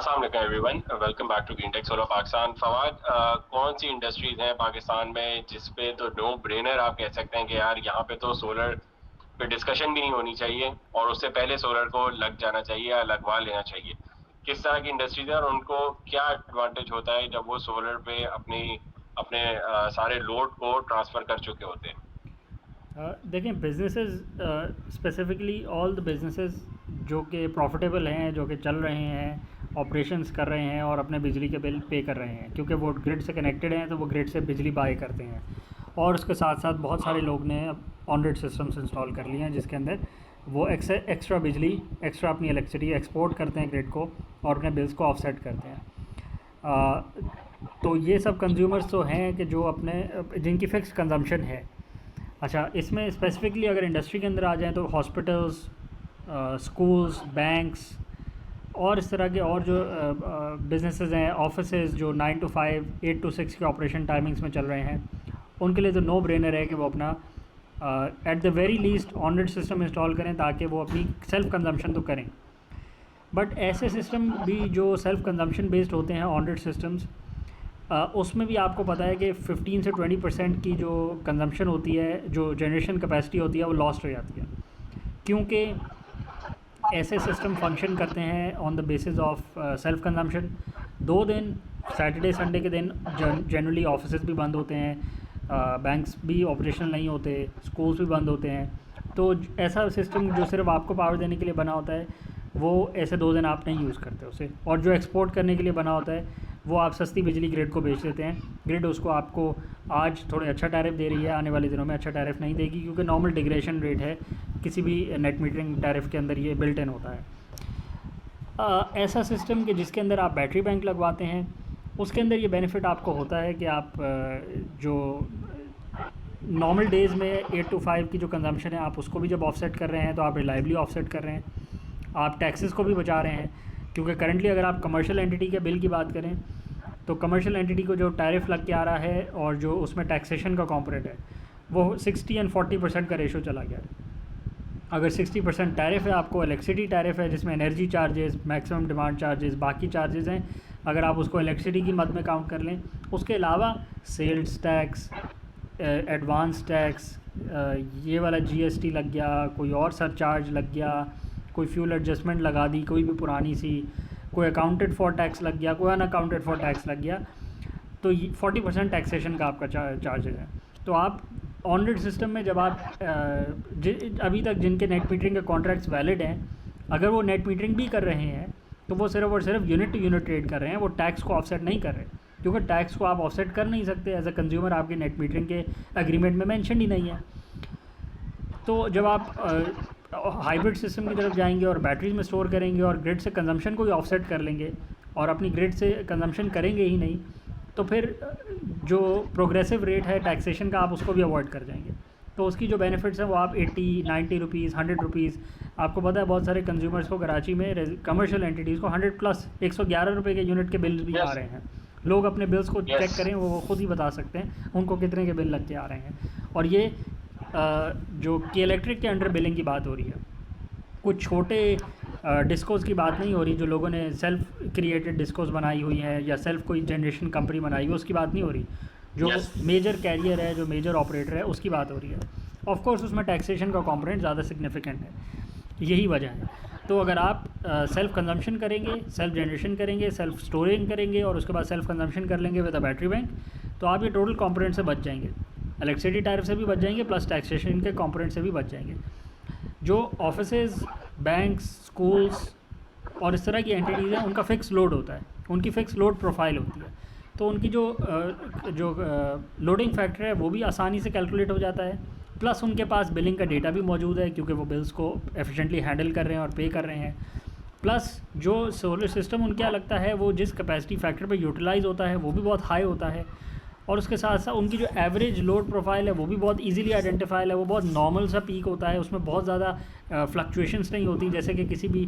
अस्सलाम वालेकुम everyone, welcome back to green tech solar Pakistan. Fawad, कौन सी इंडस्ट्रीज हैं पाकिस्तान में जिस पे तो नो ब्रेनर आप कह सकते हैं कि यार यहाँ पे तो सोलर पे डिस्कशन भी नहीं होनी चाहिए और उससे पहले सोलर को लग जाना चाहिए या लगवा लेना चाहिए? किस तरह की इंडस्ट्रीज है और उनको क्या एडवांटेज होता है जब वो सोलर पे अपनी अपने सारे लोड को ट्रांसफर कर चुके होते हैं? देखें, businesses specifically all the businesses जो कि प्रॉफिटेबल हैं, जो कि चल रहे हैं, ऑपरेशंस कर रहे हैं और अपने बिजली के बिल पे कर रहे हैं, क्योंकि वो ग्रिड से कनेक्टेड हैं तो वो ग्रिड से बिजली बाय करते हैं। और उसके साथ साथ बहुत सारे लोग ने ऑन ग्रिड सिस्टम्स इंस्टॉल कर लिए हैं जिसके अंदर वो एक्स्ट्रा बिजली, एक्स्ट्रा अपनी इलेक्ट्रिसिटी एक्सपोर्ट करते हैं ग्रिड को और अपने बिल्स को ऑफसेट करते हैं। तो ये सब कंज्यूमर्स तो हैं कि जो अपने जिनकी फ़िक्स कंजम्पशन है। अच्छा, इसमें स्पेसिफिकली अगर इंडस्ट्री के अंदर आ जाएँ तो हॉस्पिटल्स, स्कूल्स, बैंक्स और इस तरह के और जो बिजनेसेस हैं, ऑफिसेज जो 9 to 5, 8 to 6 के ऑपरेशन टाइमिंग्स में चल रहे हैं, उनके लिए तो नो ब्रेनर है कि वो अपना at the very least on grid system install करें ताकि वो अपनी सेल्फ कंजम्पशन तो करें। बट ऐसे सिस्टम भी जो सेल्फ कंजम्पशन बेस्ड होते हैं ऑन ग्रिड सिस्टम्स, उसमें भी आपको पता है कि 15 से 20% की जो कंजम्पशन होती है, जो जनरेशन कैपेसिटी होती है, वो लॉस्ट हो जाती है, क्योंकि ऐसे सिस्टम फंक्शन करते हैं on the basis of self consumption. 2 दिन सैटरडे संडे के दिन जनरली ऑफिस भी बंद होते हैं, बैंक्स भी ऑपरेशनल नहीं होते, स्कूल्स भी बंद होते हैं। तो ऐसा सिस्टम जो सिर्फ आपको पावर देने के लिए बना होता है, वो ऐसे 2 दिन आप नहीं यूज़ करते उसे। और जो एक्सपोर्ट करने के लिए बना होता है, वो आप सस्ती बिजली ग्रिड को बेच देते हैं। ग्रिड उसको आपको आज थोड़े अच्छा टैरिफ दे रही है, आने वाले दिनों में अच्छा टैरिफ नहीं देगी, क्योंकि नॉर्मल डिग्रेशन रेट है किसी भी नेट मीटरिंग टैरिफ के अंदर, ये बिल्ट इन होता है। ऐसा सिस्टम कि जिसके अंदर आप बैटरी बैंक लगवाते हैं, उसके अंदर ये बेनिफिट आपको होता है कि आप जो नॉर्मल डेज़ में 8 to 5 की जो कंजम्पशन है, आप उसको भी जब ऑफसेट कर रहे हैं तो आप रिलायबली ऑफसेट कर रहे हैं, आप टैक्सेस को भी बचा रहे हैं। क्योंकि करंटली अगर आप कमर्शियल एंटिटी के बिल की बात करें तो कमर्शियल एंटिटी को जो टैरिफ लग के आ रहा है और जो उसमें टैक्सेशन का कॉम्पोनेंट है, वो 60 और 40% का रेशो चला गया है। अगर 60% टैरिफ है, आपको इलेक्ट्रिसिटी टैरिफ है जिसमें energy charges, maximum demand charges, बाकी चार्जेस हैं, अगर आप उसको इलेक्ट्रिसिटी की मद में काउंट कर लें, उसके अलावा सेल्स टैक्स, एडवांस टैक्स, ये वाला जीएसटी लग गया, कोई और सरचार्ज लग गया, कोई फ्यूल एडजस्टमेंट लगा दी कोई भी पुरानी सी, कोई अकाउंटेड फॉर टैक्स लग गया, कोई अनअकाउंटेड फॉर टैक्स लग गया, तो 40% टैक्सेशन का आपका चार्जेज है। तो आप ऑन ग्रिड सिस्टम में जब आप अभी तक जिनके नेट मीटरिंग के कॉन्ट्रैक्ट्स वैलिड हैं, अगर वो नेट मीटरिंग भी कर रहे हैं तो वो सिर्फ और सिर्फ यूनिट टू यूनिट ट्रेड कर रहे हैं, वो टैक्स को ऑफसेट नहीं कर रहे, क्योंकि टैक्स को आप ऑफसेट कर नहीं सकते एज अ कंज्यूमर, आपके नेट मीटरिंग के एग्रीमेंट में मेंशन ही नहीं है। तो जब आप हाइब्रिड सिस्टम की तरफ जाएंगे और बैटरीज में स्टोर करेंगे और ग्रिड से कंजम्पशन को भी ऑफसेट कर लेंगे और अपनी ग्रिड से कंजम्पशन करेंगे ही नहीं, तो फिर जो प्रोग्रेसिव रेट है टैक्सेशन का, आप उसको भी अवॉइड कर जाएंगे। तो उसकी जो बेनिफिट्स हैं वो आप 80, 90 रुपीज़, 100 रुपीज़, आपको पता है बहुत सारे कंज्यूमर्स को कराची में कमर्शियल एंटिटीज़ को 100+ 111 रुपये के यूनिट के बिल भी आ रहे हैं। लोग अपने बिल्स को चेक करें, वो खुद ही बता सकते हैं उनको कितने के बिल लग के आ रहे हैं। और ये जो कि इलेक्ट्रिक के अंडर बिलिंग की बात हो रही है, कुछ छोटे डिस्कोज़ की बात नहीं हो रही जो लोगों ने सेल्फ क्रिएटेड डिस्कोज़ बनाई हुई हैं या सेल्फ कोई जनरेशन कंपनी बनाई हुई, उसकी बात नहीं हो रही। जो मेजर कैरियर है, जो मेजर ऑपरेटर है, उसकी बात हो रही है। ऑफ कोर्स उसमें टैक्सेशन का कंपोनेंट ज़्यादा सिग्निफिकेंट है, यही वजह है। तो अगर आप सेल्फ कंजम्पशन करेंगे, सेल्फ जनरेशन करेंगे, सेल्फ स्टोरिंग करेंगे और उसके बाद सेल्फ कंजम्पशन कर लेंगे विद अ बैटरी बैंक, तो आप ये टोटल कंपोनेंट से बच जाएंगे, इलेक्ट्रिसिटी टैरिफ से भी बच जाएंगे, प्लस टैक्सेशन के कंपोनेंट से भी बच जाएंगे। जो ऑफिसेज, बैंक्स, स्कूल्स और इस तरह की एंटिटीज़ हैं, उनका फ़िक्स लोड होता है, उनकी फ़िक्स लोड प्रोफाइल होती है, तो उनकी जो लोडिंग फैक्टर है वो भी आसानी से कैलकुलेट हो जाता है। प्लस उनके पास बिलिंग का डेटा भी मौजूद है, क्योंकि वो बिल्स को एफिशिएंटली हैंडल कर रहे हैं और पे कर रहे हैं। प्लस जो सोलर सिस्टम उनके यहाँ लगता है, वो जिस कैपेसिटी फैक्टर पे यूटिलाइज़ होता है वो भी बहुत हाई होता है, और उसके साथ साथ उनकी जो एवरेज लोड प्रोफाइल है वो भी बहुत इजीली आइडेंटिफाइल है, वो बहुत नॉर्मल सा पीक होता है, उसमें बहुत ज़्यादा फ्लक्चुएशंस नहीं होती, जैसे कि किसी भी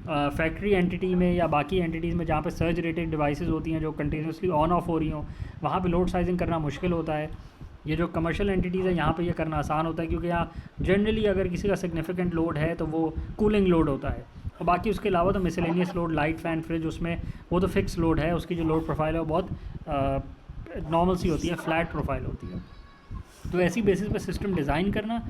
फैक्ट्री एंटिटी में या बाकी एंटिटीज़ में जहाँ पे सर्ज रेटेड डिवाइसेस होती हैं जो कंटिन्यूसली ऑन ऑफ हो रही हों, वहाँ पे लोड साइजिंग करना मुश्किल होता है। ये जो कमर्शियल एंटिटीज़ है यहाँ पे ये करना आसान होता है, क्योंकि यहाँ जनरली अगर किसी का सिग्निफिकेंट लोड है तो वो कूलिंग लोड होता है, और बाकी उसके अलावा तो miscellaneous load, light, fan, fridge, उसमें वो तो फिक्स लोड है, उसकी जो लोड प्रोफाइल है वो बहुत नॉर्मल सी होती है, फ्लैट प्रोफाइल होती है। तो ऐसी बेसिस पे सिस्टम डिज़ाइन करना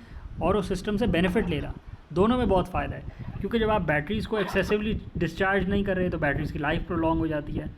और उस सिस्टम से बेनिफिट लेना, दोनों में बहुत फ़ायदा है। क्योंकि जब आप बैटरीज़ को एक्सेसिवली डिस्चार्ज नहीं कर रहे तो बैटरीज़ की लाइफ प्रोलॉन्ग हो जाती है।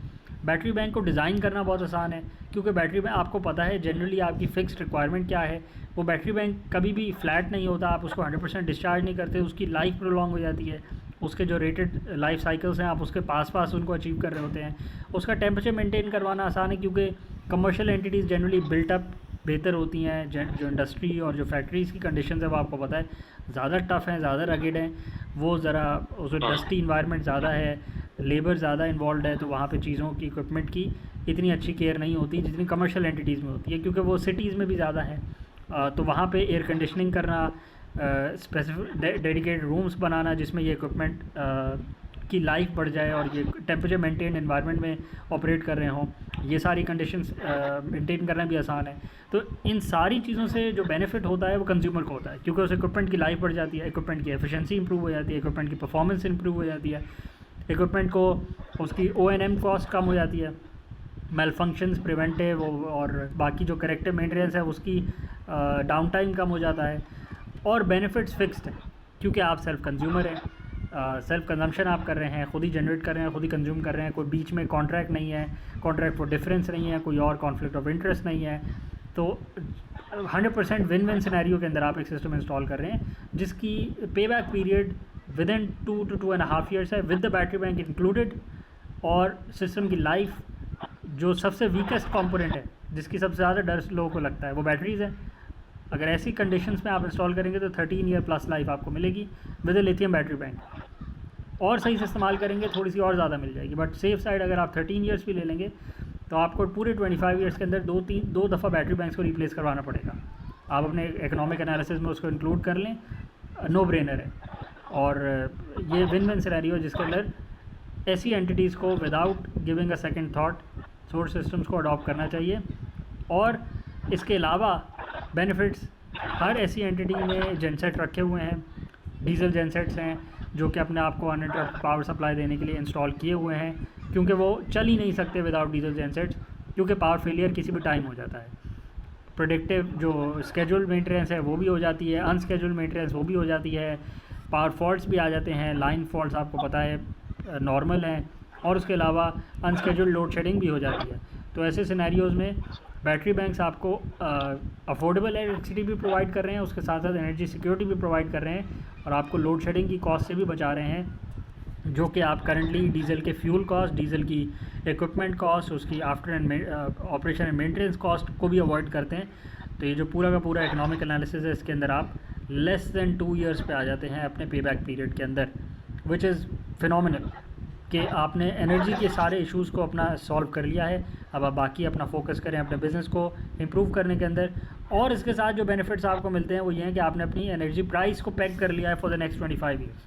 बैटरी बैंक को डिज़ाइन करना बहुत आसान है, क्योंकि बैटरी बैंक आपको पता है जनरली आपकी फ़िक्स्ड रिक्वायरमेंट क्या है। वो बैटरी बैंक कभी भी फ्लैट नहीं होता, आप उसको 100% डिस्चार्ज नहीं करते, उसकी लाइफ प्रोलॉन्ग हो जाती है। उसके जो रेटेड लाइफ साइकिल्स हैं आप उसके पास उनको अचीव कर रहे होते हैं। उसका टेम्परेचर मेंटेन करवाना आसान है, क्योंकि कमर्शियल एंटिटीज़ जनरली बिल्टअप बेहतर होती हैं। जो इंडस्ट्री और जो फैक्ट्रीज़ की कंडीशन है वो आपको पता है ज़्यादा टफ़ हैं, ज़्यादा रगेड हैं, वो ज़रा उसमें डस्टी इन्वायरमेंट ज़्यादा है, लेबर ज़्यादा इन्वॉल्व है, तो वहाँ पे चीज़ों की, इक्विपमेंट की इतनी अच्छी केयर नहीं होती जितनी कमर्शियल एंटिटीज़ में होती है, क्योंकि वो सिटीज़ में भी ज़्यादा है। तो वहाँ पे एयर कंडीशनिंग करना, स्पेसिफिक डेडिकेटेड रूम्स बनाना जिसमें ये इक्विपमेंट की लाइफ बढ़ जाए और ये टेम्परेचर मेंटेन एनवायरनमेंट में ऑपरेट कर रहे हों, ये सारी कंडीशंस मेंटेन करना भी आसान है। तो इन सारी चीज़ों से जो बेनिफिट होता है वो कंज्यूमर को होता है, क्योंकि उस इक्विपमेंट की लाइफ बढ़ जाती है, इक्विपमेंट की एफिशिएंसी इंप्रूव हो जाती है, इक्विपमेंट की परफॉर्मेंस इंप्रूव हो जाती है, इक्विपमेंट को उसकी O&M कॉस्ट कम हो जाती है, मेल फंक्शंस प्रिवेंटिव और बाकी जो करेक्टिव मेंटेनेंस है उसकी डाउन टाइम कम हो जाता है। और बेनिफिट्स फिक्स्ड हैं, क्योंकि आप सेल्फ कंज्यूमर हैं, सेल्फ कंजम्पशन आप कर रहे हैं, खुद ही जनरेट कर रहे हैं, खुद ही कंज्यूम कर रहे हैं, कोई बीच में कॉन्ट्रैक्ट नहीं है, कॉन्ट्रैक्ट फॉर डिफरेंस नहीं है, कोई और कॉन्फ्लिक्ट ऑफ इंटरेस्ट नहीं है। तो 100% विन विन सिनेरियो के अंदर आप एक सिस्टम इंस्टॉल कर रहे हैं जिसकी payback period within 2 to 2.5 years है, with the battery bank included. और सिस्टम की लाइफ, जो सबसे वीकेस्ट कंपोनेंट है, जिसकी सबसे ज़्यादा डर लोगों को लगता है, वो बैटरीज़ है। अगर ऐसी कंडीशंस में आप इंस्टॉल करेंगे तो 13 ईयर प्लस लाइफ आपको मिलेगी विद लिथियम बैटरी बैंक। और सही से इस्तेमाल करेंगे थोड़ी सी और ज़्यादा मिल जाएगी, बट सेफ साइड अगर आप 13 ईयर्स भी ले लेंगे तो आपको पूरे 25 ईयर्स के अंदर दो दफ़ा बैटरी बैंक्स को रिप्लेस करवाना पड़ेगा। आप अपने इकोनॉमिक एनालिसिस में उसको इंक्लूड कर लें, नो ब्रेनर है। और ये विन विन सिनेरियो जिसके अंदर ऐसी एंटिटीज़ को without giving a second thought source systems को अडॉप्ट करना चाहिए। और इसके अलावा बेनिफिट्स, हर ऐसी एंटिटी में जेनसेट रखे हुए हैं, डीजल जेनसेट्स हैं जो कि अपने आप को अनइंटरप्ट पावर सप्लाई देने के लिए इंस्टॉल किए हुए हैं, क्योंकि वो चल ही नहीं सकते विदाउट डीजल जेनसेट्स, क्योंकि पावर फेलियर किसी भी टाइम हो जाता है। प्रेडिक्टिव जो स्केड्यूल्ड मेंटेनेंस है वो भी हो जाती है, अनस्केड्यूल्ड मेंटेनेंस वो भी हो जाती है, पावर फॉल्ट्स भी आ जाते हैं, लाइन फॉल्ट्स आपको पता है नॉर्मल हैं, और उसके अलावा अनस्केड्यूल्ड लोड शेडिंग भी हो जाती है। तो ऐसे सिनेरियोज़ में बैटरी बैंक्स आपको अफोर्डेबल इलेक्ट्रिसिटी भी प्रोवाइड कर रहे हैं, उसके साथ साथ एनर्जी सिक्योरिटी भी प्रोवाइड कर रहे हैं, और आपको लोड शेडिंग की कॉस्ट से भी बचा रहे हैं, जो कि आप करंटली डीजल के फ्यूल कॉस्ट, डीजल की इक्विपमेंट कॉस्ट, उसकी after and operation and maintenance cost को भी अवॉइड करते हैं। तो ये जो पूरा का पूरा इकोनॉमिक एनालिसिस है, इसके अंदर आप लेस दैन 2 ईयर्स पे आ जाते हैं अपने पे बैक पीरियड के अंदर, विच इज़ फिनोमिनल कि आपने एनर्जी के सारे इश्यूज़ को अपना सॉल्व कर लिया है। अब आप बाकी अपना फोकस करें अपने बिज़नेस को इम्प्रूव करने के अंदर। और इसके साथ जो बेनिफिट्स आपको मिलते हैं वो ये हैं कि आपने अपनी एनर्जी प्राइस को पैक कर लिया है फॉर द नेक्स्ट 25 ईयर्स,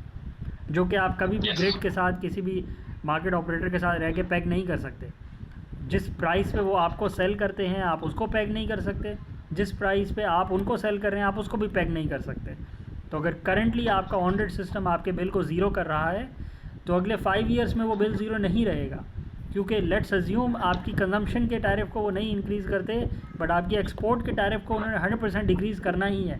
जो कि आप कभी भी ग्रिड के साथ, किसी भी मार्केट ऑपरेटर के साथ रह के पैक नहीं कर सकते। जिस प्राइस पे वो आपको सेल करते हैं आप उसको पैक नहीं कर सकते, जिस प्राइस पे आप उनको सेल कर रहे हैं आप उसको भी पैक नहीं कर सकते। तो अगर करंटली आपका ऑन ग्रिड सिस्टम आपके बिल को ज़ीरो कर रहा है तो अगले 5 ईयर्स में वो बिल ज़ीरो नहीं रहेगा, क्योंकि लेट्स अज्यूम आपकी कंजम्पशन के टैरिफ को वो नहीं इंक्रीज़ करते, बट आपकी एक्सपोर्ट के टैरिफ को उन्होंने 100% डिक्रीज़ करना ही है।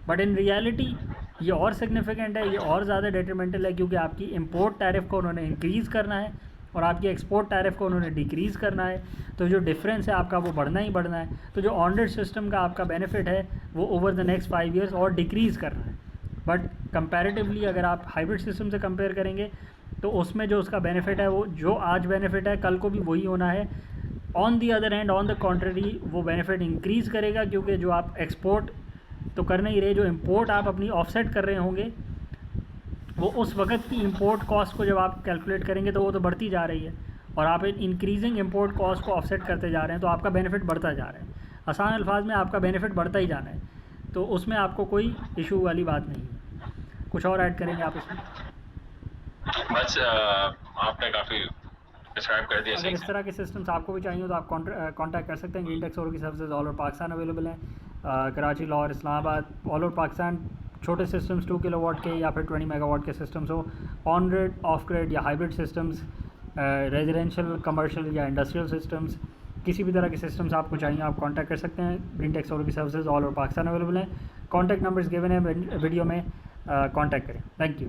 बट इन रियलिटी ये और सिग्निफिकेंट है, ये और ज़्यादा डेट्रीमेंटल है, क्योंकि आपकी इंपोर्ट टैरिफ को उन्होंने इंक्रीज़ करना है और आपकी एक्सपोर्ट टैरिफ को उन्होंने डिक्रीज़ करना है। तो जो डिफरेंस है आपका वो बढ़ना ही बढ़ना है। तो जो ऑन ग्रिड सिस्टम का आपका बेनिफिट है वो ओवर द नेक्स्ट 5 ईयर्स और डिक्रीज़ करना है। बट कंपैरेटिवली अगर आप हाइब्रिड सिस्टम से कंपेयर करेंगे तो उसमें जो उसका बेनिफिट है वो जो आज बेनिफिट है कल को भी वही होना है। On the other hand, on the contrary, वो बेनिफिट इंक्रीज़ करेगा, क्योंकि जो आप एक्सपोर्ट तो कर नहीं रहे, जो इंपोर्ट आप अपनी ऑफसेट कर रहे होंगे वो उस वक्त की इंपोर्ट कॉस्ट को जब आप कैलकुलेट करेंगे तो वो तो बढ़ती जा रही है, और आप इंक्रीजिंग इंपोर्ट कॉस्ट को ऑफसेट करते जा रहे हैं, तो आपका बेनिफिट बढ़ता जा रहा है। आसान अल्फाज में आपका बेनिफिट बढ़ता ही जाना है, तो उसमें आपको कोई इशू वाली बात नहीं है। कुछ और ऐड करेंगे आप इसमें? बस आपने काफ़ी डिस्क्राइब कर दिया। अगर इस तरह के सिस्टम्स आपको भी चाहिए तो आप कांटेक्ट कर सकते हैं। ग्रीन टेक सोलर की services all over Pakistan available हैं, कराची, लाहौर, इस्लामाबाद, ऑल ओवर पाकिस्तान छोटे सिस्टम्स 2 किलोवाट के या फिर 20 मेगावाट के सिस्टम्स हो, ऑन ग्रिड, ऑफ ग्रिड या हाइब्रिड सिस्टम्स, रेजिडेंशियल, कमर्शियल या इंडस्ट्रियल सिस्टम्स, किसी भी तरह के सिस्टम्स आपको चाहिए आप कांटेक्ट कर सकते हैं। ग्रीनटेक सोलर की services all over Pakistan available हैं। कॉन्टैक्ट नंबर्स गिवन है वीडियो में, कांटेक्ट करें। Thank you.